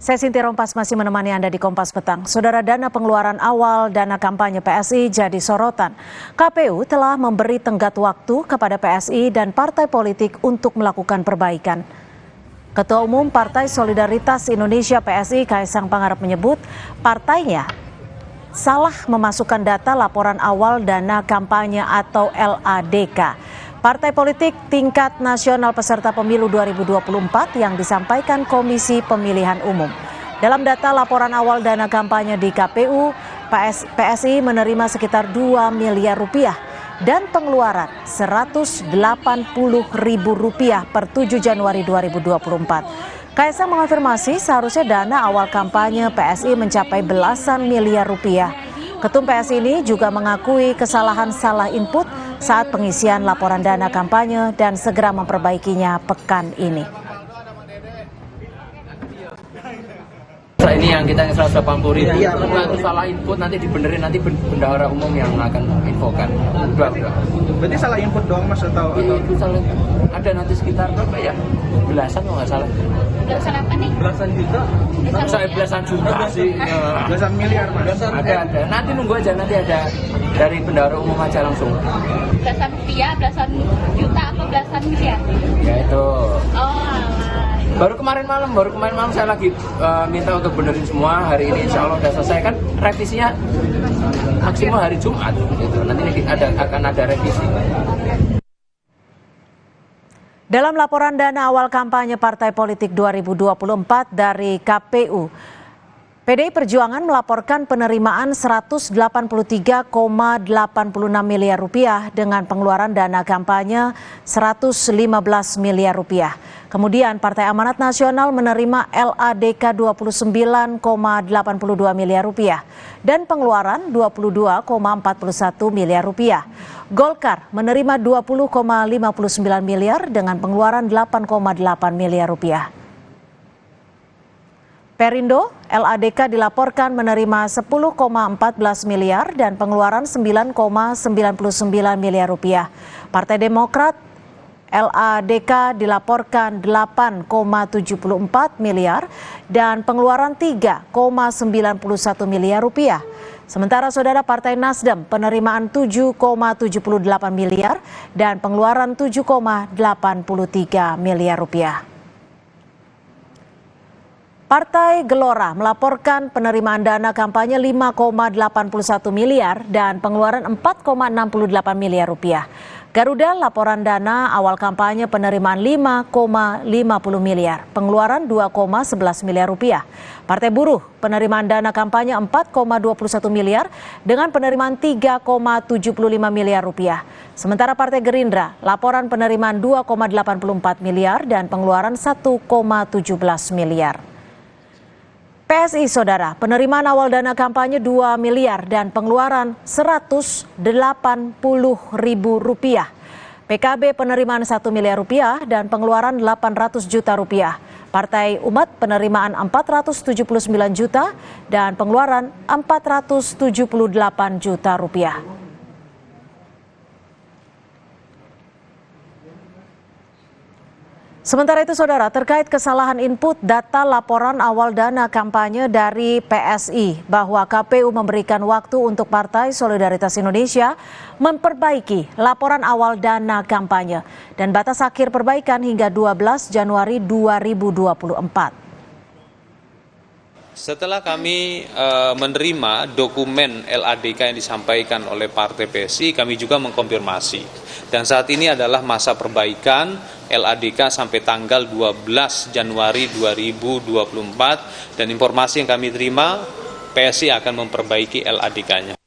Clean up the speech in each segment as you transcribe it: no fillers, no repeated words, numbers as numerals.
Saya Sinti Rompas masih menemani Anda di Kompas Petang. Saudara, dana pengeluaran awal dana kampanye PSI jadi sorotan. KPU telah memberi tenggat waktu kepada PSI dan partai politik untuk melakukan perbaikan. Ketua Umum Partai Solidaritas Indonesia PSI Kaisang Pangarep menyebut partainya salah memasukkan data laporan awal dana kampanye atau LADK. Partai politik tingkat nasional peserta pemilu 2024 yang disampaikan Komisi Pemilihan Umum. Dalam data laporan awal dana kampanye di KPU, PSI menerima sekitar 2 miliar rupiah dan pengeluaran Rp180.000 per 7 Januari 2024. Kaisang mengonfirmasi seharusnya dana awal kampanye PSI mencapai belasan miliar rupiah. Ketum PSI ini juga mengakui kesalahan salah input saat pengisian laporan dana kampanye dan segera memperbaikinya pekan ini. Ini yang kita 180.000 itu salah input, nanti dibenerin, nanti bendahara umum yang akan infokan. Udah. Berarti salah input doang Mas atau? Itu salah. Ada nanti sekitar berapa ya? Belasan kalau nggak salah. Belasan apa nih? Belasan juta? Saya belasan juta sih. Belasan miliar Mas? Ada. Nanti nunggu aja, nanti ada dari bendahara umum aja langsung. Belasan rupiah, belasan juta, apa belasan miliar? Ya itu. Oh alah. Baru kemarin malam saya lagi minta untuk benerin semua. Hari ini insya Allah udah selesai, kan revisinya maksimal hari Jumat gitu. Nanti akan ada revisi. Dalam laporan dana awal kampanye partai politik 2024 dari KPU, PDI Perjuangan melaporkan penerimaan Rp183,86 miliar dengan pengeluaran dana kampanye Rp115 miliar. Kemudian Partai Amanat Nasional menerima LADK Rp29,82 miliar dan pengeluaran Rp22,41 miliar. Golkar menerima Rp20,59 miliar dengan pengeluaran Rp8,8 miliar. Perindo, LADK dilaporkan menerima Rp10,14 miliar dan pengeluaran Rp9,99 miliar. Partai Demokrat, LADK dilaporkan Rp8,74 miliar dan pengeluaran Rp3,91 miliar. Sementara saudara Partai Nasdem penerimaan Rp7,78 miliar dan pengeluaran Rp7,83 miliar. Partai Gelora melaporkan penerimaan dana kampanye Rp5,81 miliar dan pengeluaran Rp4,68 miliar. Garuda laporan dana awal kampanye penerimaan Rp5,50 miliar, pengeluaran Rp2,11 miliar. Partai Buruh penerimaan dana kampanye Rp4,21 miliar dengan penerimaan Rp3,75 miliar. Sementara Partai Gerindra laporan penerimaan Rp2,84 miliar dan pengeluaran Rp1,17 miliar. PSI saudara, penerimaan awal dana kampanye 2 miliar dan pengeluaran Rp180.000. PKB penerimaan 1 miliar rupiah dan pengeluaran 800 juta rupiah. Partai Umat penerimaan 479 juta dan pengeluaran 478 juta rupiah. Sementara itu saudara, terkait kesalahan input data laporan awal dana kampanye dari PSI bahwa KPU memberikan waktu untuk Partai Solidaritas Indonesia memperbaiki laporan awal dana kampanye dan batas akhir perbaikan hingga 12 Januari 2024. Setelah kami menerima dokumen LADK yang disampaikan oleh Partai PSI, kami juga mengkonfirmasi. Dan saat ini adalah masa perbaikan LADK sampai tanggal 12 Januari 2024. Dan informasi yang kami terima, PSI akan memperbaiki LADK-nya.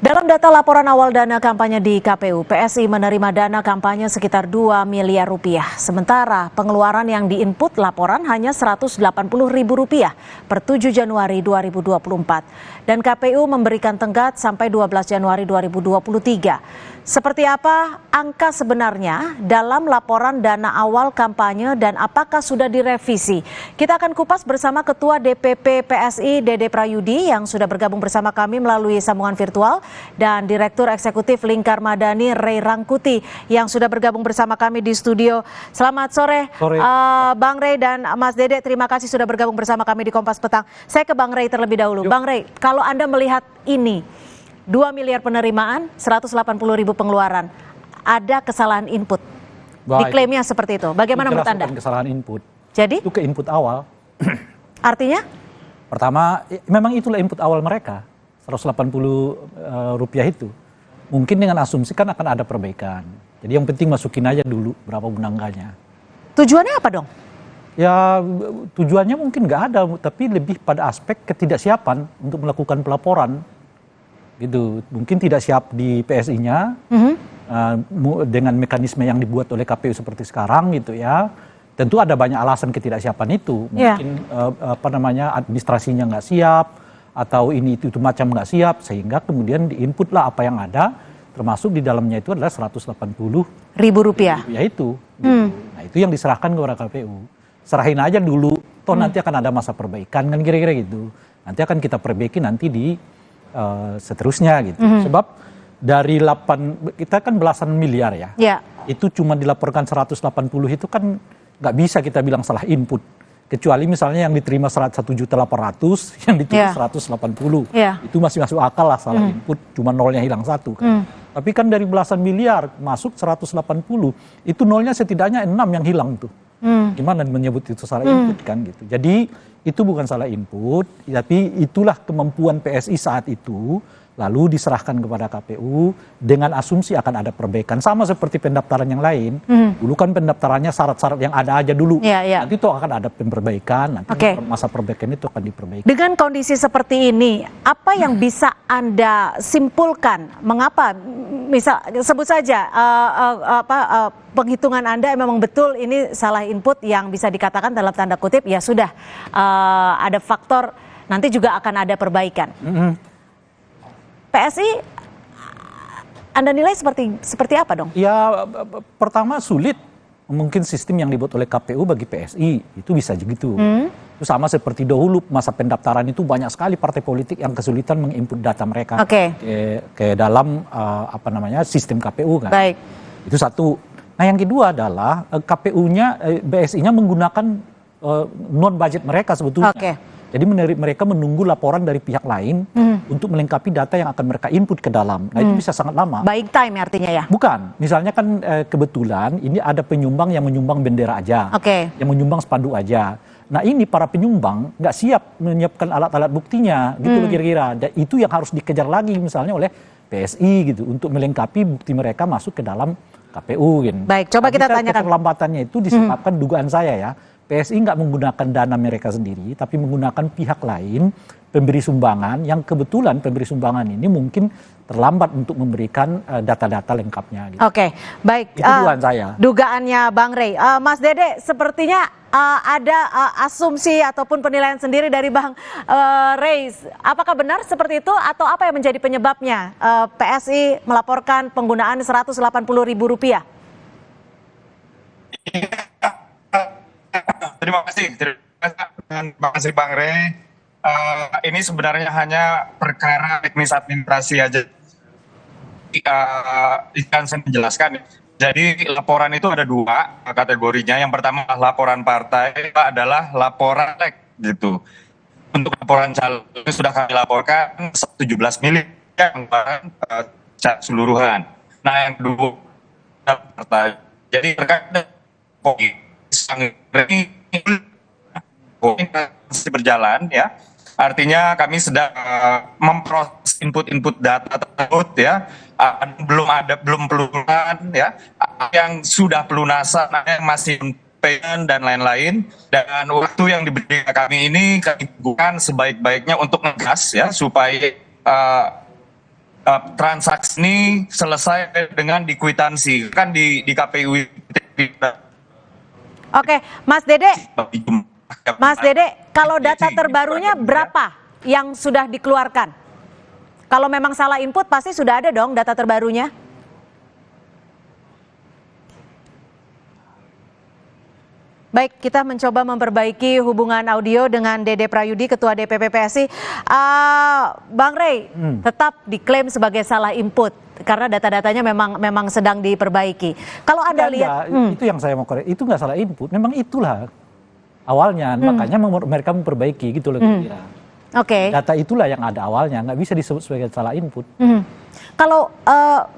Dalam data laporan awal dana kampanye di KPU, PSI menerima dana kampanye sekitar 2 miliar rupiah. Sementara pengeluaran yang diinput laporan hanya Rp180.000 per 7 Januari 2024. Dan KPU memberikan tenggat sampai 12 Januari 2023. seperti apa angka sebenarnya dalam laporan dana awal kampanye dan apakah sudah direvisi? Kita akan kupas bersama Ketua DPP PSI Dede Prayudi yang sudah bergabung bersama kami melalui sambungan virtual dan Direktur Eksekutif Lingkar Madani Ray Rangkuti yang sudah bergabung bersama kami di studio. Selamat sore, Bang Ray dan Mas Dede, terima kasih sudah bergabung bersama kami di Kompas Petang. Saya ke Bang Ray terlebih dahulu. Bang Ray, kalau Anda melihat ini, 2 miliar penerimaan, 180.000 pengeluaran. Ada kesalahan input. Diklaimnya seperti itu. Bagaimana menurut Anda? Bukan kesalahan input. Jadi? Itu ke input awal. Artinya? Pertama, memang itulah input awal mereka. 180 rupiah itu. Mungkin dengan asumsi kan akan ada perbaikan. Jadi yang penting masukin aja dulu berapa bunanganya. Tujuannya apa dong? Ya tujuannya mungkin nggak ada, tapi lebih pada aspek ketidaksiapan untuk melakukan pelaporan. Gitu, mungkin tidak siap di PSI-nya dengan mekanisme yang dibuat oleh KPU seperti sekarang gitu ya. Tentu ada banyak alasan ketidaksiapan itu. Mungkin administrasinya nggak siap atau ini itu macam nggak siap sehingga kemudian diinput lah apa yang ada, termasuk di dalamnya itu adalah 180.000 rupiah itu. Gitu. Nah itu yang diserahkan kepada KPU. Serahin aja dulu, toh nanti akan ada masa perbaikan kan kira-kira gitu. Nanti akan kita perbaiki nanti di seterusnya gitu. Sebab dari kita kan belasan miliar ya. Itu cuma dilaporkan 180 itu kan nggak bisa kita bilang salah input. Kecuali misalnya yang diterima 101.800.000, yang ditulis 180. Itu masih masuk akal lah salah input, cuma nolnya hilang 1 kan. Tapi kan dari belasan miliar masuk 180, itu nolnya setidaknya 6 yang hilang tuh. Gimana menyebut itu salah input kan gitu. Jadi itu bukan salah input, tapi itulah kemampuan PSI saat itu, lalu diserahkan kepada KPU dengan asumsi akan ada perbaikan. Sama seperti pendaftaran yang lain, dulu kan pendaftarannya syarat-syarat yang ada aja dulu, nanti itu akan ada perbaikan, nanti masa perbaikan itu akan diperbaiki. Dengan kondisi seperti ini, apa yang bisa Anda simpulkan? Mengapa? Misal sebut saja penghitungan Anda memang betul ini salah input yang bisa dikatakan dalam tanda kutip ya sudah ada faktor nanti juga akan ada perbaikan. PSI Anda nilai seperti apa dong? Ya pertama sulit, mungkin sistem yang dibuat oleh KPU bagi PSI itu bisa begitu. Itu sama seperti dahulu masa pendaftaran itu banyak sekali partai politik yang kesulitan menginput data mereka ke dalam sistem KPU kan. Baik. Itu satu. Nah yang kedua adalah BSI-nya menggunakan non budget mereka sebetulnya. Jadi mereka menunggu laporan dari pihak lain untuk melengkapi data yang akan mereka input ke dalam. Nah itu bisa sangat lama. Baik time artinya ya? Bukan. Misalnya kan kebetulan ini ada penyumbang yang menyumbang bendera aja. Yang menyumbang spanduk aja. Nah ini para penyumbang nggak siap menyiapkan alat-alat buktinya. Gitu loh kira-kira. Dan itu yang harus dikejar lagi misalnya oleh PSI gitu. Untuk melengkapi bukti mereka masuk ke dalam KPU. Gitu. Baik, coba kita tanyakan. Keterlambatannya itu disebabkan dugaan saya ya. PSI nggak menggunakan dana mereka sendiri, tapi menggunakan pihak lain, pemberi sumbangan, yang kebetulan pemberi sumbangan ini mungkin terlambat untuk memberikan data-data lengkapnya. Gitu. Baik. Itu dugaan saya. Dugaannya Bang Ray. Mas Dede, sepertinya ada asumsi ataupun penilaian sendiri dari Bang Ray. Apakah benar seperti itu atau apa yang menjadi penyebabnya PSI melaporkan penggunaan Rp180.000? Terima kasih Bang Ray. Ini sebenarnya hanya perkara teknis administrasi aja. Ikan saya menjelaskan. Jadi laporan itu ada 2 kategorinya. Yang pertama laporan partai adalah laporan gitu. Untuk laporan calon itu sudah kami laporkan 17 miliar anggaran keseluruhan. Nah yang kedua partai. Jadi terkait masih berjalan ya, artinya kami sedang memproses input data tersebut ya, belum pelunasan ya, yang sudah pelunasan, yang masih payment dan lain-lain, dan waktu yang diberi kami ini kami gunakan sebaik-baiknya untuk ngegas ya supaya transaksi ini selesai dengan dikwitansi kan di KPU. Mas Dede, kalau data terbarunya berapa yang sudah dikeluarkan? Kalau memang salah input pasti sudah ada dong data terbarunya. Baik, kita mencoba memperbaiki hubungan audio dengan Dede Prayudi, Ketua DPP PSI. Bang Rey, tetap diklaim sebagai salah input karena data-datanya memang sedang diperbaiki. Kalau Anda lihat, itu yang saya mau koreksi, itu nggak salah input, memang itulah awalnya, makanya mereka memperbaiki gitu loh. Oke. Data itulah yang ada awalnya, nggak bisa disebut sebagai salah input. Kalau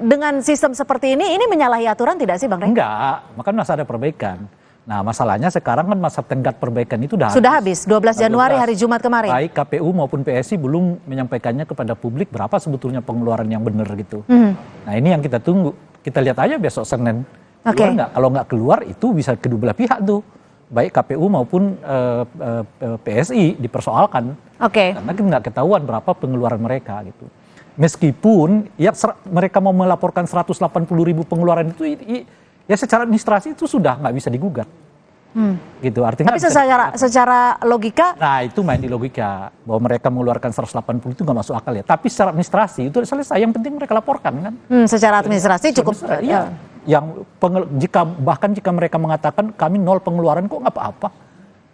dengan sistem seperti ini menyalahi aturan tidak sih Bang Rey? Enggak, makanya masih ada perbaikan. Nah masalahnya sekarang kan masa tenggat perbaikan itu sudah habis 12 Januari hari Jumat kemarin. Baik KPU maupun PSI belum menyampaikannya kepada publik berapa sebetulnya pengeluaran yang benar gitu. Nah ini yang kita tunggu. Kita lihat aja besok Senin. Keluar nggak? Kalau nggak keluar itu bisa kedua belah pihak tuh. Baik KPU maupun PSI dipersoalkan. Karena kan nggak ketahuan berapa pengeluaran mereka gitu. Meskipun ya mereka mau melaporkan 180.000 pengeluaran itu ya secara administrasi itu sudah nggak bisa digugat. Gitu artinya. Tapi secara logika. Nah itu main di logika bahwa mereka mengeluarkan 180 itu nggak masuk akal ya. Tapi secara administrasi itu selesai. Yang penting mereka laporkan kan. Secara administrasi cukup. Iya. Jika mereka mengatakan kami 0 pengeluaran kok nggak apa-apa.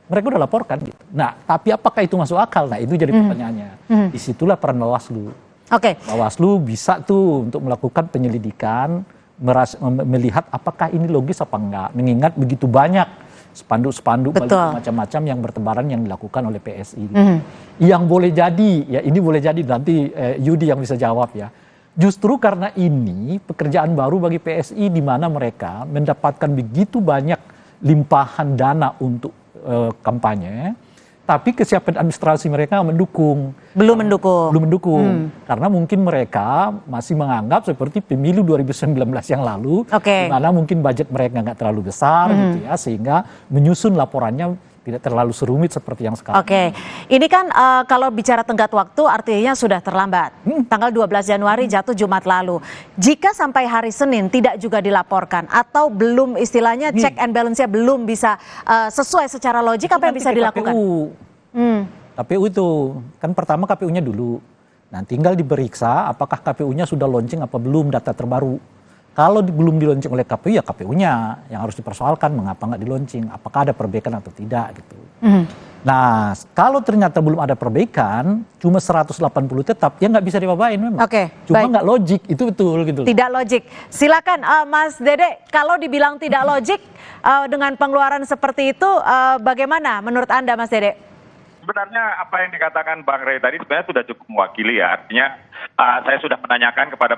Mereka udah laporkan gitu. Nah tapi apakah itu masuk akal? Nah itu jadi pertanyaannya. Disitulah peran Bawaslu. Bawaslu bisa tuh untuk melakukan penyelidikan. Melihat apakah ini logis apa enggak, mengingat begitu banyak spanduk-spanduk macam-macam yang bertebaran yang dilakukan oleh PSI. Yang boleh jadi, ya ini boleh jadi nanti Yudi yang bisa jawab ya. Justru karena ini pekerjaan baru bagi PSI di mana mereka mendapatkan begitu banyak limpahan dana untuk kampanye, tapi kesiapan administrasi mereka belum mendukung. Karena mungkin mereka masih menganggap seperti pemilu 2019 yang lalu, di mana mungkin budget mereka nggak terlalu besar, gitu ya, sehingga menyusun laporannya tidak terlalu serumit seperti yang sekarang. Ini kan kalau bicara tenggat waktu artinya sudah terlambat. Tanggal 12 Januari jatuh Jumat lalu. Jika sampai hari Senin tidak juga dilaporkan atau belum istilahnya check and balance-nya belum bisa sesuai secara logik, apa yang bisa dilakukan? KPU itu kan pertama KPU-nya dulu. Nah tinggal diperiksa apakah KPU-nya sudah launching apa belum data terbaru. Kalau belum dilaunching oleh KPU ya KPU-nya yang harus dipersoalkan mengapa nggak dilaunching, apakah ada perbaikan atau tidak gitu. Nah kalau ternyata belum ada perbaikan, cuma 180 tetap, ya nggak bisa dipapain memang. Cuma nggak logik, itu betul gitu. Tidak logik. Silakan Mas Dede, kalau dibilang tidak logik dengan pengeluaran seperti itu, bagaimana menurut Anda Mas Dede? Sebenarnya apa yang dikatakan Bang Rey tadi sebenarnya sudah cukup mewakili ya. Artinya saya sudah menanyakan kepada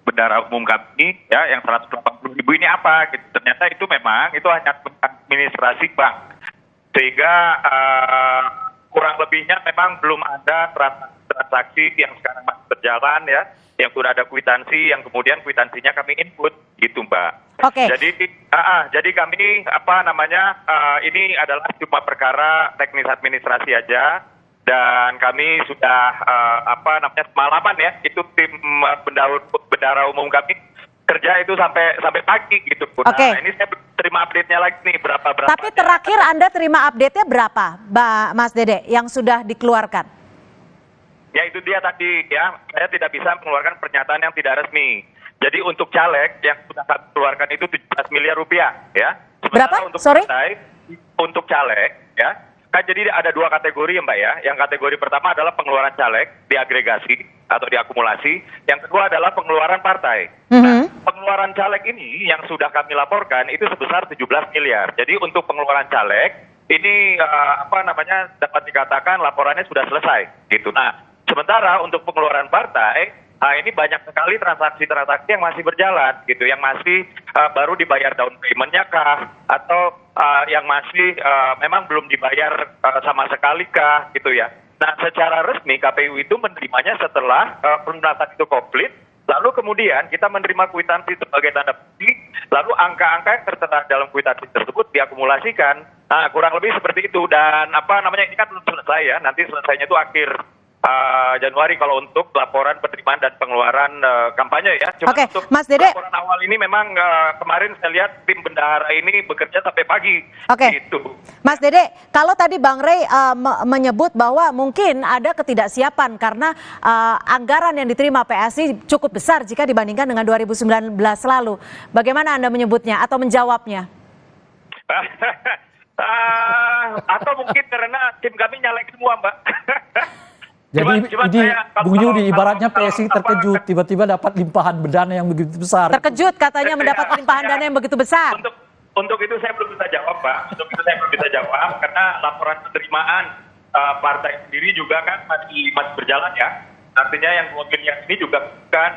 bendahara umum kami ya yang 180.000 ini apa gitu. Ternyata itu memang itu hanya administrasi bank. Sehingga kurang lebihnya memang belum ada transaksi yang sekarang masih berjalan ya. Yang sudah ada kwitansi yang kemudian kwitansinya kami input gitu Mbak. Jadi kami ini adalah cuma perkara teknis administrasi aja dan kami sudah semalaman ya itu tim bendahara umum kami kerja itu sampai pagi gitu. Nah ini saya terima update-nya lagi nih berapa. Tapi terakhir Anda terima update-nya berapa Mas Dede yang sudah dikeluarkan? Ya itu dia tadi ya, saya tidak bisa mengeluarkan pernyataan yang tidak resmi. Jadi untuk caleg yang sudah kami keluarkan itu 17 miliar rupiah ya. Berapa? Untuk Sorry? Untuk caleg ya, kan jadi ada 2 kategori ya Mbak ya. Yang kategori pertama adalah pengeluaran caleg diagregasi atau diakumulasi. Yang kedua adalah pengeluaran partai. Nah, pengeluaran caleg ini yang sudah kami laporkan itu sebesar 17 miliar. Jadi untuk pengeluaran caleg ini dapat dikatakan laporannya sudah selesai gitu. Nah, sementara untuk pengeluaran partai, ini banyak sekali transaksi-transaksi yang masih berjalan gitu, yang masih baru dibayar down payment-nya kah, atau yang masih memang belum dibayar sama sekali kah gitu ya. Nah secara resmi KPU itu menerimanya setelah pelunasan itu komplit, lalu kemudian kita menerima kwitansi sebagai tanda bukti, lalu angka-angka yang tertera dalam kwitansi tersebut diakumulasikan. Nah kurang lebih seperti itu, dan ini kan belum selesai ya, nanti selesainya itu akhir Januari kalau untuk laporan penerimaan dan pengeluaran kampanye ya. Cuma untuk Mas Dede, laporan awal ini memang kemarin saya lihat tim bendahara ini bekerja sampai pagi. Gitu. Mas Dede, kalau tadi Bang Rey menyebut bahwa mungkin ada ketidaksiapan karena anggaran yang diterima PSI cukup besar jika dibandingkan dengan 2019 lalu. Bagaimana Anda menyebutnya atau menjawabnya? Atau mungkin karena tim kami nyalek semua, Mbak. Jadi ini Bung Yudi ibaratnya PSI terkejut tiba-tiba dapat limpahan dana yang begitu besar. Terkejut katanya mendapat limpahan dana yang begitu besar. Untuk itu saya belum bisa jawab, Pak. Untuk itu saya belum bisa jawab karena laporan penerimaan partai sendiri juga kan masih berjalan ya. Artinya yang 2 miliar ini juga kan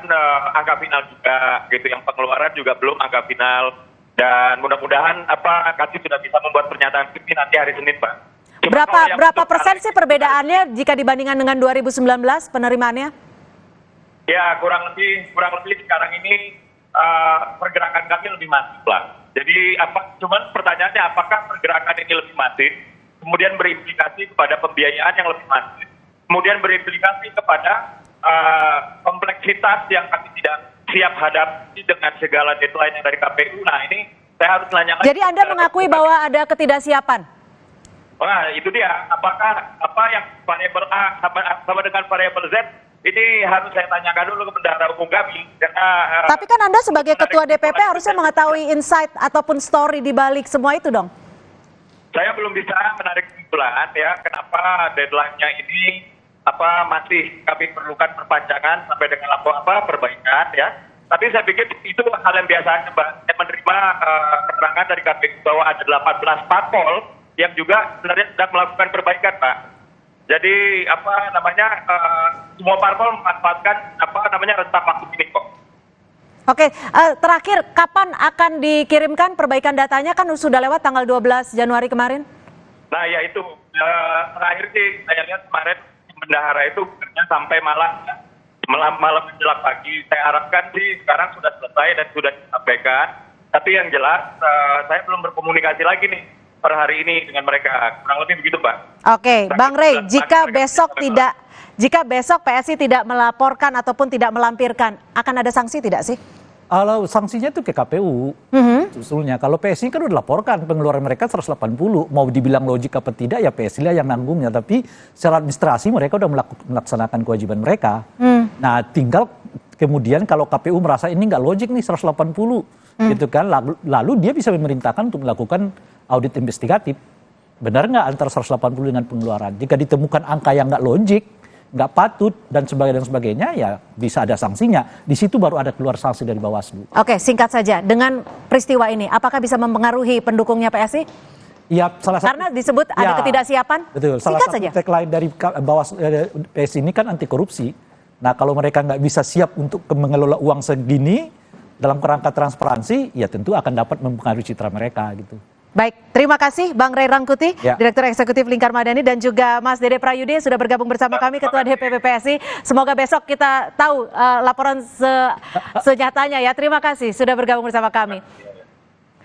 angka final juga gitu. Yang pengeluaran juga belum angka final. Dan mudah-mudahan kami sudah bisa membuat pernyataan ini nanti hari Senin, Pak. Berapa persen sih perbedaannya jika dibandingkan dengan 2019 penerimaannya? Ya kurang lebih sekarang ini pergerakan kami lebih masif lah. Jadi cuman pertanyaannya apakah pergerakan ini lebih masif, kemudian berimplikasi kepada pembiayaan yang lebih masif, kemudian berimplikasi kepada kompleksitas yang kami tidak siap hadapi dengan segala deadline yang dari KPU. Nah ini saya harus menanyakan. Jadi Anda mengakui bahwa ada ketidaksiapan? Nah, itu dia. Apakah yang variabel A sama dengan variabel Z ini harus saya tanyakan dulu ke bendahara umum kami. Karena, tapi kan Anda sebagai ketua DPP harusnya mengetahui insight ataupun story di balik semua itu dong. Saya belum bisa menarik kesimpulan ya kenapa deadline-nya ini masih kami perlukan perpanjangan sampai dengan perbaikan ya. Tapi saya pikir itu hal yang biasa, Mbak. Saya menerima keterangan dari KPU bahwa ada 18 parpol yang juga sebenarnya sedang melakukan perbaikan, Pak. Jadi semua parpol memanfaatkan rentang waktu ini kok. Oke, terakhir kapan akan dikirimkan perbaikan datanya, kan sudah lewat tanggal 12 Januari kemarin? Nah ya itu terakhir sih saya lihat kemarin bendahara itu bekerja sampai malam menjelang pagi. Saya harapkan sih sekarang sudah selesai dan sudah disampaikan. Tapi yang jelas saya belum berkomunikasi lagi nih per hari ini dengan mereka, kurang lebih begitu, Pak. Oke, Bang Rey, jika besok PSI tidak melaporkan ataupun tidak melampirkan, akan ada sanksi tidak sih? Kalau sanksinya itu ke KPU, usulnya. Kalau PSI kan udah laporkan pengeluaran mereka 180, mau dibilang logik apa tidak ya PSI lah yang nanggungnya, tapi secara administrasi mereka udah melaksanakan kewajiban mereka. Nah, tinggal kemudian kalau KPU merasa ini nggak logik nih 180, gitu kan, lalu dia bisa memerintahkan untuk melakukan audit investigatif. Benar nggak antara 180 dengan pengeluaran? Jika ditemukan angka yang nggak logik, nggak patut dan sebagainya, ya bisa ada sanksinya. Di situ baru ada keluar sanksi dari Bawaslu. Oke, singkat saja, dengan peristiwa ini, apakah bisa mempengaruhi pendukungnya PSI? Ya, salah satu. Karena disebut ada ketidaksiapan. Betul. Salah singkat satu saja. tagline dari Bawaslu PSI ini kan anti korupsi. Nah, kalau mereka nggak bisa siap untuk mengelola uang segini dalam kerangka transparansi, ya tentu akan dapat mempengaruhi citra mereka gitu. Baik, terima kasih Bang Rey Rangkuti, Direktur Eksekutif Lingkar Madani, dan juga Mas Dede Prayudi sudah bergabung bersama kami, Ketua DPP PSI. Semoga besok kita tahu laporan senyatanya ya. Terima kasih sudah bergabung bersama kami.